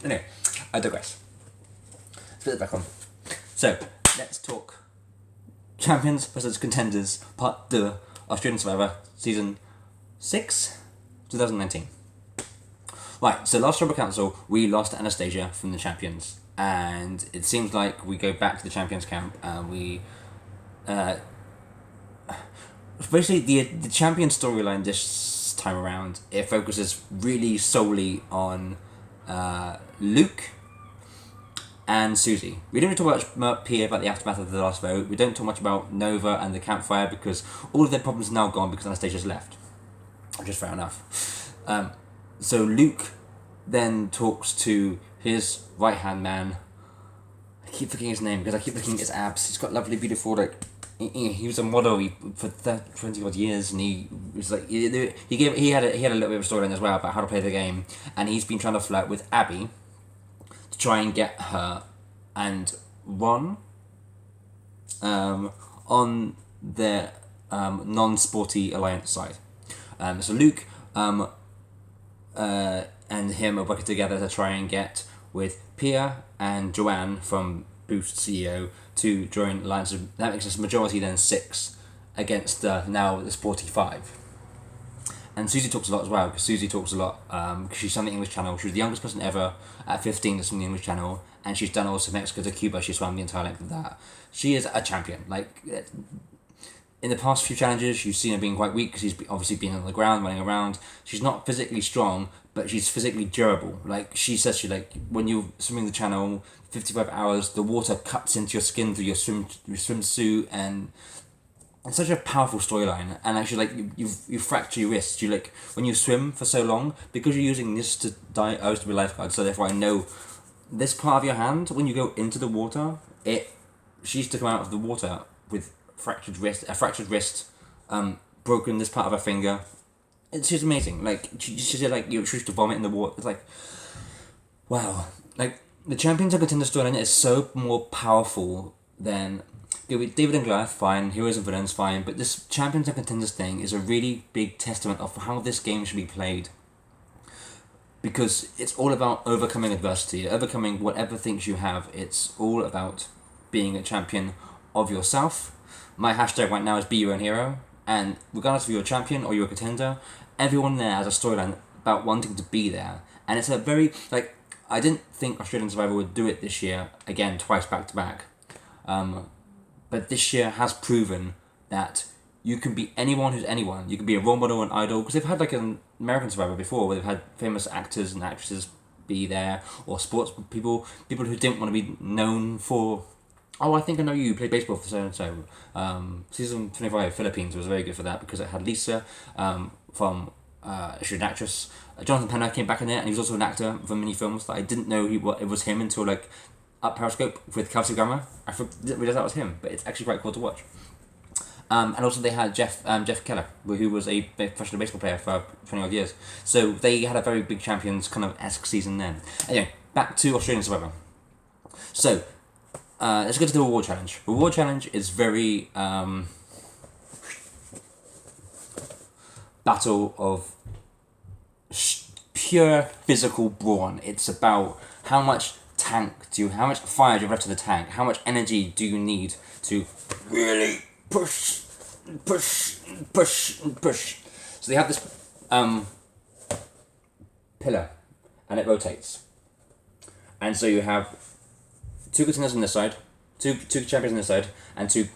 Anyway, I digress. Let's put it back on. So, let's talk Champions versus Contenders, Part 2, Australian Survivor, Season 6, 2019. Right, so last Tribal Council, we lost Anastasia from the Champions. And it seems like we go back to the Champions camp and we... basically, the champion storyline this time around, it focuses really solely on Luke and Susie. We don't talk much about Pia about the aftermath of the last vote. We don't talk much about Nova and the campfire because all of their problems are now gone because Anastasia's left. Which is fair enough. So Luke then talks to his right-hand man. I keep forgetting his name because I keep looking at his abs. He's got lovely, beautiful, like... He was a model for 20 odd years, and he was like he had a little bit of a storyline as well about how to play the game, and he's been trying to flirt with Abby to try and get her and Ron on their non-sporty alliance side. So Luke and him are working together to try and get with Pia and Joanne from Boost CEO to join alliance. That makes us majority then 6 against now the sporty 5. And Susie talks a lot as well, because Susie talks a lot because she's on the English Channel. She was the youngest person ever at 15 to swim the English Channel, and she's done also Mexico to Cuba. She swam the entire length of that. She is a champion. Like, in the past few challenges, you've seen her being quite weak because she's obviously been on the ground, running around. She's not physically strong, but she's physically durable. Like, she says, when you're swimming the channel 55 hours, the water cuts into your skin through your swimsuit, and it's such a powerful storyline. And actually, you fracture your wrists. You when you swim for so long, because you're using this to die. I used to be a lifeguard, so therefore I know this part of your hand. When you go into the water, she used to come out of the water with a fractured wrist, broken this part of her finger. It's just amazing. Like she said, she used to vomit in the water. It's like, wow. Like the Champions and Contenders storyline is so more powerful than David and Goliath. Fine, heroes and villains, fine. But this Champions and Contenders thing is a really big testament of how this game should be played. Because it's all about overcoming adversity, overcoming whatever things you have. It's all about being a champion of yourself. My hashtag right now is be your own hero. And regardless if you're a champion or you're a contender, everyone there has a storyline about wanting to be there. And it's a very, I didn't think Australian Survivor would do it this year, again, twice back to back. But this year has proven that you can be anyone who's anyone. You can be a role model, an idol, because they've had an American Survivor before, where they've had famous actors and actresses be there, or sports people who didn't want to be known for, oh, I think I know you play baseball for so-and-so. Season 25, Philippines, was very good for that, because it had Lisa from, she's an actress. Jonathan Penner came back in it, and he was also an actor for mini films that I didn't know it was him until up Periscope with Kelsey Grammer. I didn't realise that was him, but it's actually quite cool to watch. And also they had Jeff Keller, who was a professional baseball player for 20 odd years. So they had a very big champions kind of esque season then. Anyway, back to Australian Survivor. So let's get to the reward challenge. Reward challenge is very battle of pure physical brawn. It's about how much how much fire do you have left to the tank? How much energy do you need to really push? So they have this pillar, and it rotates. And so you have 2 contenders on this side, two champions on this side, and two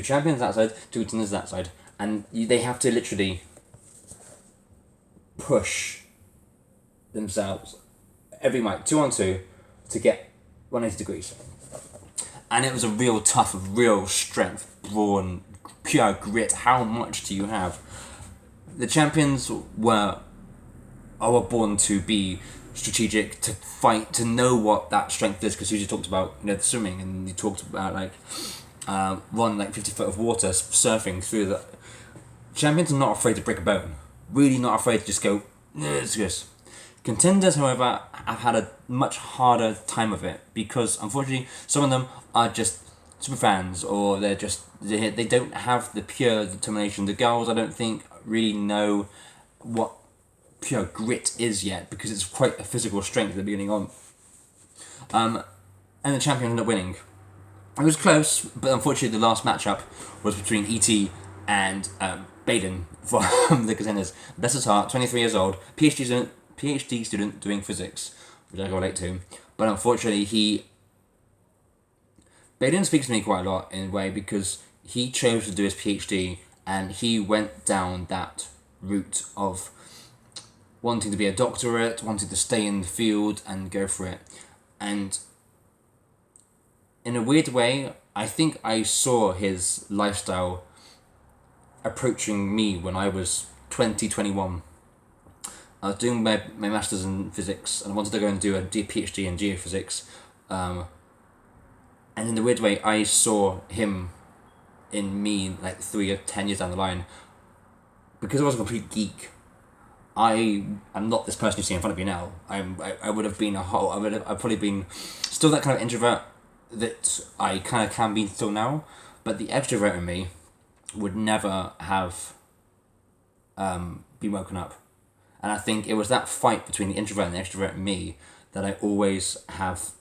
champions that side, 2 contenders that side, and they have to literally push themselves every mic 2 on 2 to get 180 degrees. And it was a real tough, real strength, brawn, pure grit. How much do you have? The champions were born to be strategic, to fight, to know what that strength is, because you just talked about the swimming, and you talked about run 50 foot of water surfing through the... Champions are not afraid to break a bone. Really not afraid to just go, it's this. Contenders, however, have had a much harder time of it, because unfortunately some of them are just super fans, or they don't have the pure determination. The girls, I don't think, really know what pure grit is yet, because it's quite a physical strength at the beginning on. And the champion ended up winning. It was close, but unfortunately the last matchup was between E.T. and Baden from the Contenders. Bless his heart, 23 years old, PhD student doing physics, which I can relate to. But unfortunately Baden speaks to me quite a lot in a way, because he chose to do his PhD and he went down that route of wanting to be a doctorate, wanting to stay in the field and go for it. And in a weird way, I think I saw his lifestyle approaching me when I was 21. I was doing my master's in physics and I wanted to go and do a PhD in geophysics. And in a weird way, I saw him in me like 3 or 10 years down the line. Because I was a complete geek, I am not this person you see in front of you now. I would have been I've probably been still that kind of introvert that I kind of can be still now, but the extrovert in me would never have been woken up. And I think it was that fight between the introvert and the extrovert in me that I always have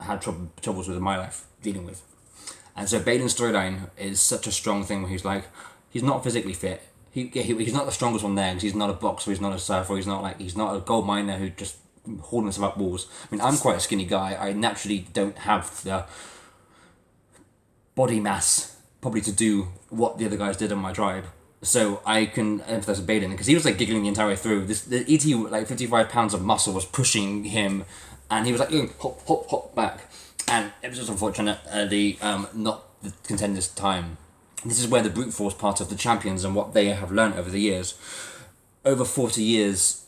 had troubles with in my life dealing with. And so Baden's storyline is such a strong thing where he's like, he's not physically fit. He's not the strongest one there because he's not a boxer, he's not a surfer, he's not a gold miner who just holding himself up walls. I mean, I'm quite a skinny guy. I naturally don't have the body mass probably to do what the other guys did on my tribe. So I can empathize with Baden because he was like giggling the entire way through. The ET, like 55 pounds of muscle was pushing him, and he was like hop, hop, hop back. And it was just unfortunate, not the Contenders' time. This is where the brute force part of the champions and what they have learned over the years. Over 40 years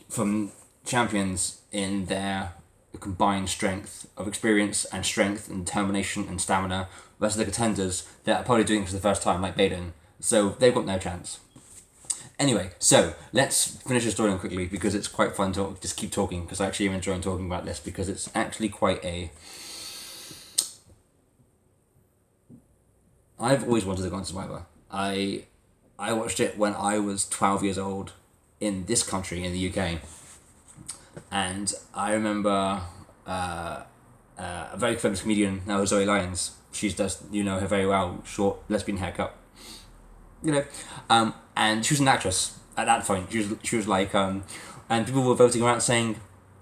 from champions in their combined strength of experience and strength and determination and stamina versus the Contenders that are probably doing it for the first time, like Baden. So they've got no chance. Anyway, so let's finish the story quickly because it's quite fun to just keep talking, because I actually am enjoying talking about this because it's actually quite a... I've always wanted to go on Survivor. I watched it when I was 12 years old in this country, in the UK. And I remember a very famous comedian now, Zoe Lyons. She does, you know her very well, short lesbian haircut. You know, and she was an actress at that point. She was like, and people were voting around saying,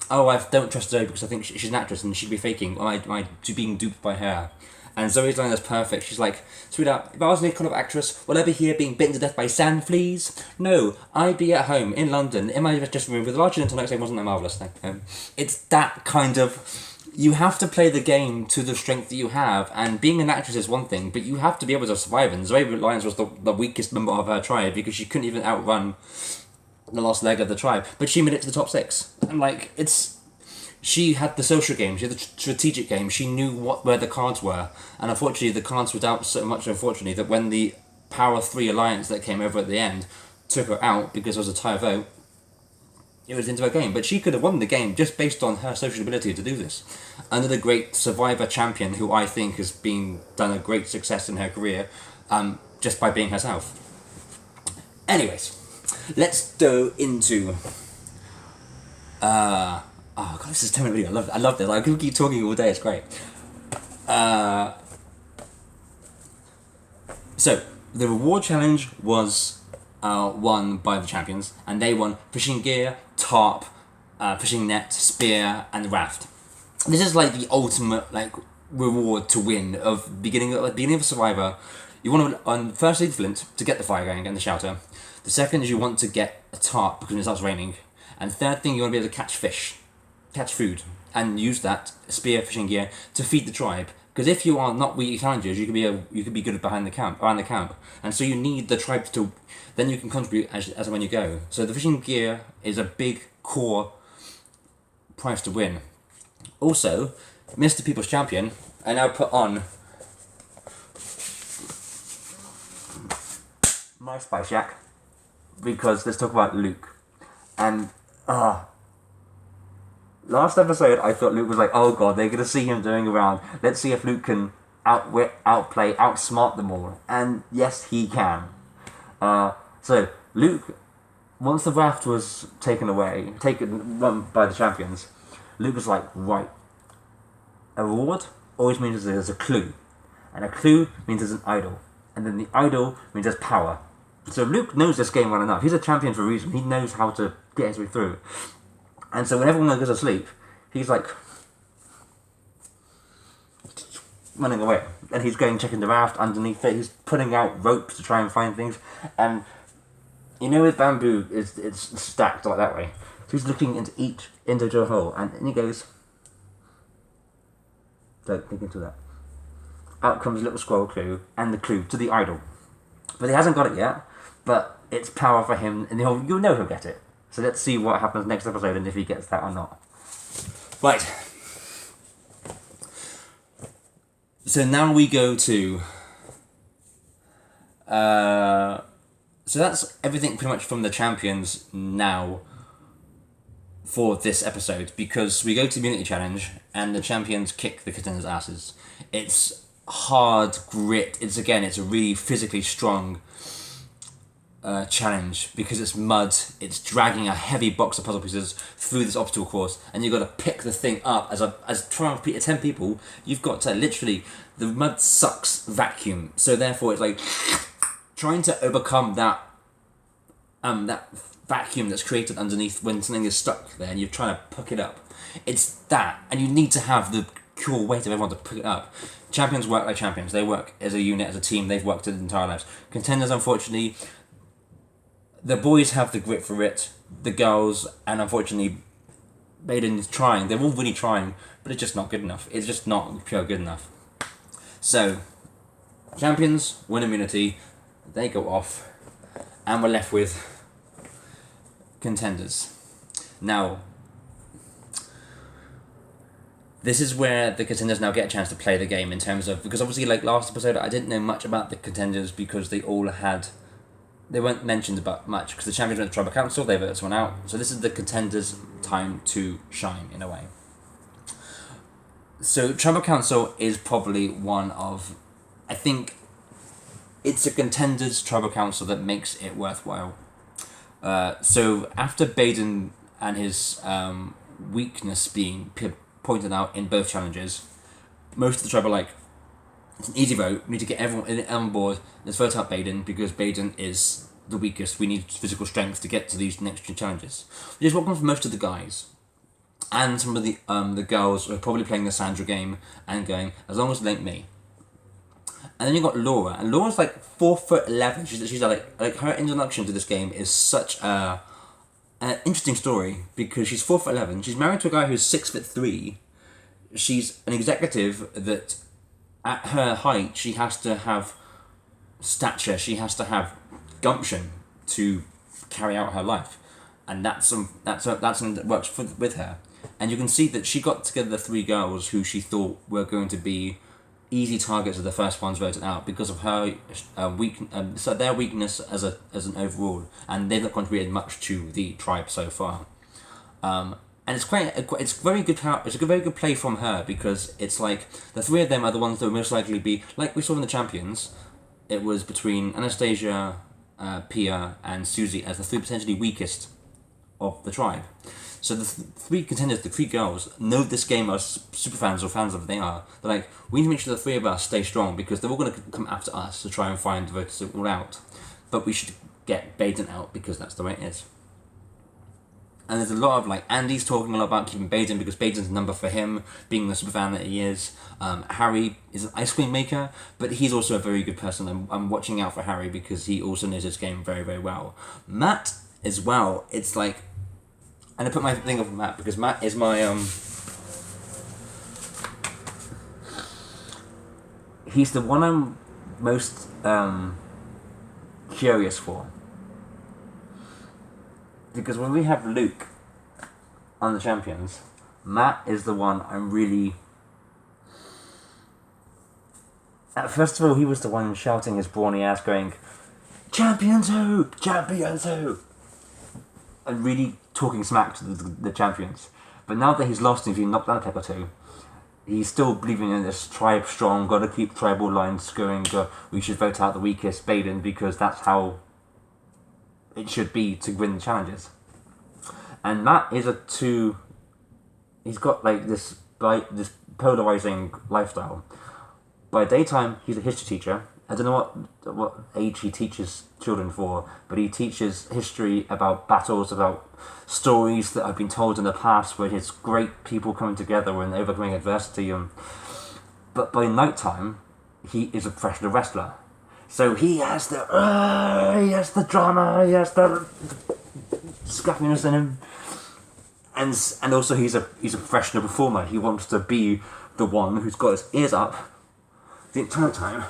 "Oh, I don't trust Zoe because I think she's an actress and she'd be faking. Or am I being duped by her?" And Zoe's line is perfect. She's like, "Sweetheart, if I was any kind of actress, would I be here being bitten to death by sand fleas? No, I'd be at home in London in my dressing room with a large internet saying, wasn't that marvellous thing?" It's that kind of... You have to play the game to the strength that you have, and being an actress is one thing, but you have to be able to survive. And Zoe Lyons was the weakest member of her tribe because she couldn't even outrun the last leg of the tribe, but she made it to the top 6. And like, she had the social game, she had the strategic game, she knew where the cards were, and unfortunately the cards were out so much, unfortunately, that when the Power of 3 alliance that came over at the end took her out because it was a tie vote, it was into her game. But she could have won the game just based on her social ability to do this. Another great Survivor champion who I think has done a great success in her career just by being herself. Anyways, let's go into... oh god, this is a 10-minute video. I love this. I could keep talking all day. It's great. So the reward challenge was won by the champions, and they won fishing gear, tarp, fishing net, spear, and the raft. This is like the ultimate reward to win of beginning of Survivor. You want to firstly the flint to get the fire going and the shelter. The second is you want to get a tarp because it starts raining, and third thing you want to be able to catch food, and use that spear fishing gear to feed the tribe. Because if you are not weak challengers, you could be good around the camp, and so you need the tribe to. Then you can contribute as and when you go. So the fishing gear is a big core prize to win. Also, Mr. People's Champion, I now put on my Spice Yak because let's talk about Luke. And last episode, I thought Luke was like, oh god, they're going to see him doing around. Let's see if Luke can outwit, outplay, outsmart them all. And yes, he can. So, Luke once the raft was taken run by the champions, Luke was like, right, a reward always means there's a clue, and a clue means there's an idol, and then the idol means there's power. So Luke knows this game well enough. He's a champion for a reason. He knows how to get his way through. And so when everyone goes to sleep, he's like running away, and he's going checking the raft underneath it. He's putting out ropes to try and find things, and with bamboo, it's stacked like that way. So he's looking into each individual hole, and he goes, don't think into that. Out comes a little scroll clue, and the clue to the idol. But he hasn't got it yet, but it's power for him, and you'll know he'll get it. So let's see what happens next episode, and if he gets that or not. Right. So now we go to... So that's everything pretty much from the champions now for this episode, because we go to the Immunity Challenge and the champions kick the contenders' asses. It's hard grit. It's a really physically strong challenge, because it's mud. It's dragging a heavy box of puzzle pieces through this obstacle course, and you've got to pick the thing up. As 10 people, you've got to literally, the mud sucks vacuum. So therefore, it's like trying to overcome that vacuum that's created underneath when something is stuck there, and you're trying to pick it up. It's that, and you need to have the pure weight of everyone to pick it up. Champions work like champions. They work as a unit, as a team. They've worked their entire lives. Contenders, unfortunately, the boys have the grit for it. The girls, and unfortunately, Baden's trying. They're all really trying, but it's just not good enough. It's just not pure good enough. So, champions win immunity. They go off, and we're left with contenders. Now, this is where the contenders now get a chance to play the game, in terms of, because obviously, like last episode, I didn't know much about the contenders because they weren't mentioned about much, because the champions went to Tribal Council, they voted someone out. So this is the contenders' time to shine, in a way. So Tribal Council is probably one of, I think, it's a contenders' Tribal Council that makes it worthwhile. So after Baden and his weakness being pointed out in both challenges, most of the tribe are like, it's an easy vote, we need to get everyone on board, let's vote out Baden, because Baden is the weakest, we need physical strength to get to these next two challenges. Which is what comes from most of the guys. And some of the girls are probably playing the Sandra game and going, as long as it ain't me. And then you got Laura, and Laura's like 4'11". She's like her introduction to this game is such an interesting story, because she's 4'11". She's married to a guy who's 6'3". She's an executive that, at her height, she has to have stature. She has to have gumption to carry out her life, and that's something that works with her. And you can see that she got together the three girls who she thought were going to be easy targets of the first ones voted out, because of her so their weakness as an overall, and they've not contributed much to the tribe so far. And it's very good. It's a very good play from her, because it's like the three of them are the ones that will most likely be, like we saw in the champions. It was between Anastasia, Pia, and Susie as the three potentially weakest of the tribe. So the three contenders, the three girls, know this game as super fans or fans of it they are. They're like, we need to make sure the three of us stay strong, because they're all going to come after us to try and find the voters all out. But we should get Baden out, because that's the way it is. And there's a lot of, like, Andy's talking a lot about keeping Baden, because Baden's a number for him, being the super fan that he is. Harry is an ice cream maker, but he's also a very good person. I'm watching out for Harry, because he also knows his game very, very well. Matt, as well, it's like, and I put my thing up for Matt, because Matt is my, he's the one I'm most, curious for. Because when we have Luke on the champions, Matt is the one I'm really... First of all, he was the one shouting his brawny ass going, "Champions who? Champions who?" And really talking smack to the champions. But now that he's lost and he's been knocked down a peck or two, he's still believing in this tribe strong, got to keep tribal lines going, we should vote out the weakest, Baden, because that's how it should be to win the challenges. And Matt is he's got like this polarizing lifestyle. By daytime, he's a history teacher. I don't know what age he teaches children for, but he teaches history about battles, about stories that have been told in the past where it's great people coming together and overcoming adversity. But by nighttime, he is a professional wrestler. So he has the drama, he has the scrappiness in him, and also he's a professional performer. He wants to be the one who's got his ears up the entire time.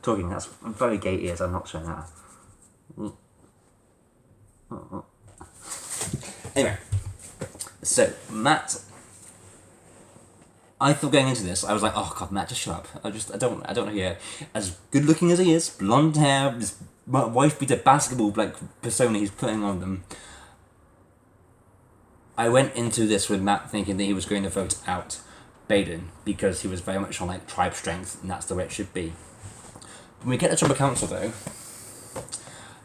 Talking, that's very gay ears, I'm not saying that. Anyway, so Matt, I thought going into this, I was like, oh god, Matt, just shut up. I don't know here. As good looking as he is, blonde hair, his wife beat a basketball like persona he's putting on them. I went into this with Matt thinking that he was going to vote out Baden because he was very much on like tribe strength, and that's the way it should be. When we get to Tribal Council though,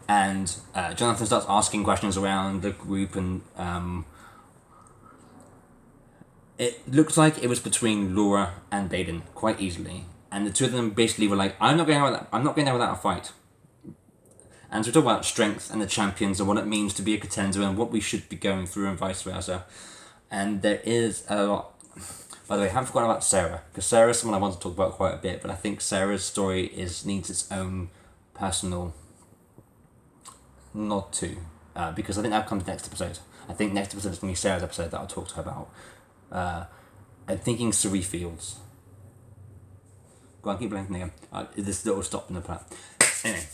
and Jonathan starts asking questions around the group, and it looked like it was between Laura and Baden quite easily, and the two of them basically were like, I'm not going out without a fight. And so we talk about strength and the champions and what it means to be a contender and what we should be going through and vice versa. And there is a lot. By the way, I haven't forgotten about Sarah, because Sarah is someone I want to talk about quite a bit, but I think Sarah's story needs its own personal nod to, because I think that comes next episode. I think next episode is going to be Sarah's episode that I'll talk to her about. I'm thinking Surrey Fields. Go on, keep blinking again. This little stop in the plan. Anyway.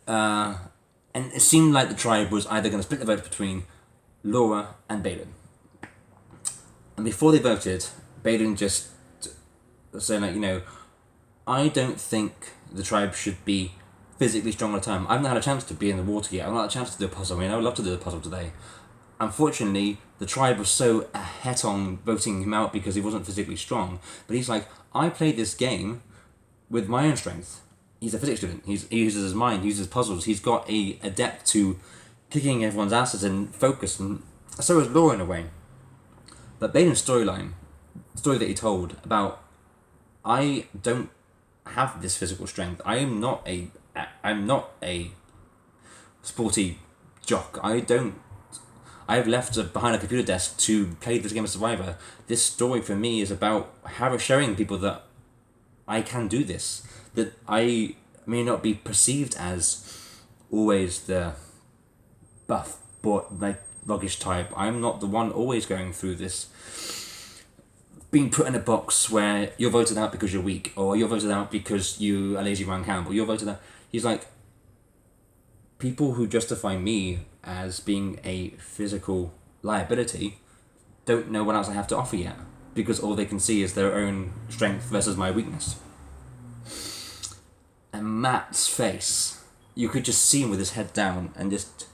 And it seemed like the tribe was either going to split the vote between Laura and Baden. And before they voted, Baden just said, like, I don't think the tribe should be physically strong all the time. I've not had a chance to be in the water yet. I've not had a chance to do a puzzle. I mean, I would love to do the puzzle today. Unfortunately, the tribe was so het on voting him out because he wasn't physically strong. But he's like, I played this game with my own strength. He's a physics student. He uses his mind, he uses puzzles. He's got a adept to kicking everyone's asses and focus. And so is Laura in a way. But Baden's story that he told about, I don't have this physical strength. I'm not a sporty jock. I've left behind a computer desk to play this game of Survivor. This story for me is about showing people that I can do this. That I may not be perceived as always the buff, but like ruggish type. I'm not the one always going through this, being put in a box where you're voted out because you're weak, or you're voted out because you are lazy Ryan Campbell. You're voted out. He's like, people who justify me as being a physical liability don't know what else I have to offer yet, because all they can see is their own strength versus my weakness. And Matt's face, you could just see him with his head down, and just,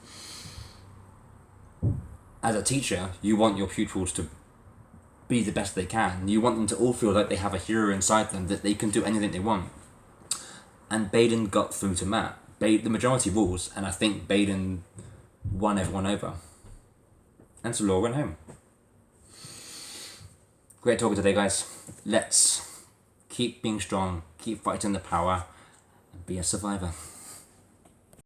as a teacher, you want your pupils to be the best they can. You want them to all feel like they have a hero inside them, that they can do anything they want. And Baden got through to Matt. The majority rules, and I think Baden won everyone over. And so Laura went home. Great talking today, guys. Let's keep being strong, keep fighting the power, and be a survivor.